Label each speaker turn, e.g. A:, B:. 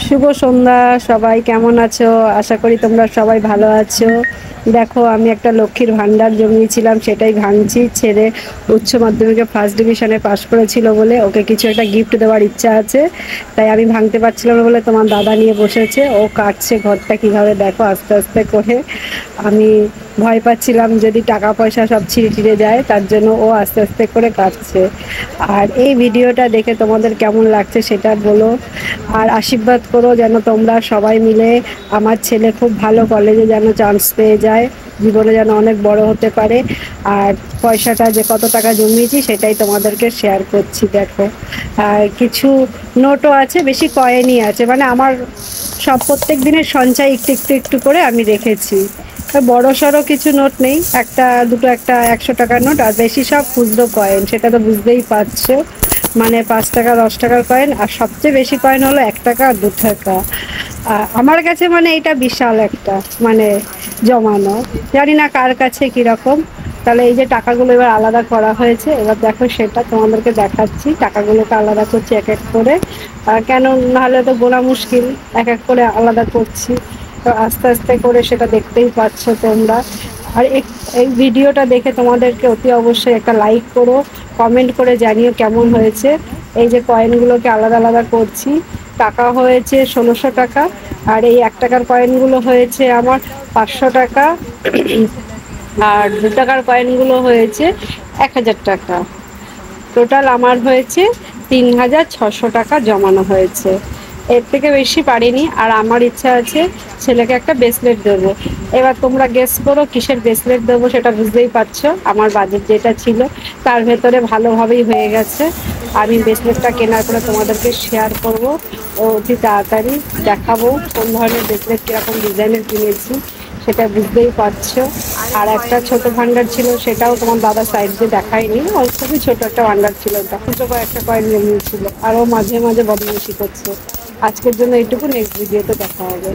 A: শুভ সন্ধ্যা। সবাই কেমন আছো? আশা করি তোমরা সবাই ভালো আছো। দেখো, আমি একটা লক্ষ্মীর ভান্ডার জমিয়েছিলাম, সেটাই ভাঙছি। ছেলে উচ্চ মাধ্যমিকে ফার্স্ট ডিভিশনে পাশ করেছিল বলে ওকে কিছু একটা গিফট দেওয়ার ইচ্ছা আছে, তাই আমি ভাঙতে পারছিলাম না বলে তোমার দাদা নিয়ে বসেছে। ও কাটছে ঘরটা কিভাবে, দেখো আস্তে আস্তে করে। আমি ভয় পাচ্ছিলাম যদি টাকা পয়সা সব ছিঁড়ে ছিঁড়ে যায়, তার জন্য ও আস্তে আস্তে করে কাটছে। আর এই ভিডিওটা দেখে তোমাদের কেমন লাগছে সেটা বলো, আর আশীর্বাদ করো যেন তোমরা সবাই মিলে আমার ছেলে খুব ভালো কলেজে যেন চান্স পেয়ে যায়, জীবনে যেন অনেক বড় হতে পারে। আর পয়সাটা যে কত টাকা জমিয়েছি সেটাই তোমাদেরকে শেয়ার করছি। দেখো, আর কিছু নোটও আছে, বেশি কয়েনই আছে, মানে আমার সব প্রত্যেক দিনের সঞ্চয় একটু একটু একটু করে আমি রেখেছি। বড় সড়ো কিছু নোট নেই, একটা দুটো, একটা 100 টাকার নোট, আর বেশি সব খুচরো কয়েন, সেটা তো বুঝতেই পারছো। মানে 5 টাকা 10 টাকার কয়েন, আর সবচেয়ে বেশি কয়েন হলো 1 টাকা আর 2 টাকা। আমার কাছে মানে এটা বিশাল একটা মানে জমানো, জানি না কার কাছে কীরকম। তাহলে এই যে টাকাগুলো এবার আলাদা করা হয়েছে, এবার দেখো সেটা তোমাদেরকে দেখাচ্ছি। টাকাগুলোকে আলাদা করছি এক এক করে, কেন নাহলে তো গোনা মুশকিল, এক এক করে আলাদা করছি। তো আস্তে আস্তে করে সেটা দেখতেই পাচ্ছ তোমরা। আর এই ভিডিওটা দেখে তোমাদেরকে অতি অবশ্যই একটা লাইক করো, কমেন্ট করে জানিও কেমন হয়েছে। এই যে কয়েনগুলোকে আলাদা আলাদা করছি, টাকা হয়েছে 1600 টাকা, আর এই 1 টাকার কয়েনগুলো হয়েছে আমার 500 টাকা, আর 2 টাকার কয়েনগুলো হয়েছে 1000 টাকা। টোটাল আমার হয়েছে 3600 টাকা জমানো হয়েছে। এর থেকে বেশি পারিনি। আর আমার ইচ্ছা আছে ছেলেকে একটা ব্রেসলেট দেবো। এবার তোমরা গেস করো কিসের ব্রেসলেট দেবো, সেটা বুঝতেই পারছো। আমার বাজেট যেটা ছিল তার ভেতরে ভালোভাবেই হয়ে গেছে। আমি ব্রেসলেটটা কেনার পরে তোমাদেরকে শেয়ার করব, অতি তাড়াতাড়ি দেখাবো কোন ধরনের ব্রেসলেট, কীরকম ডিজাইনের কিনেছি সেটা বুঝতেই পারছো। আর একটা ছোট ভান্ডার ছিল, সেটাও তোমার দাদা সাইড দিয়ে দেখায়নি, ওর খুবই ছোট একটা ভান্ডার ছিল, ওটা ছোটো কয়েকটা কয়েন জমিয়েছিল। আরও মাঝে মাঝে বদমাইশি করছে। আজকের জন্য এইটুকু, নেক্সট ভিডিওতে দেখা হবে।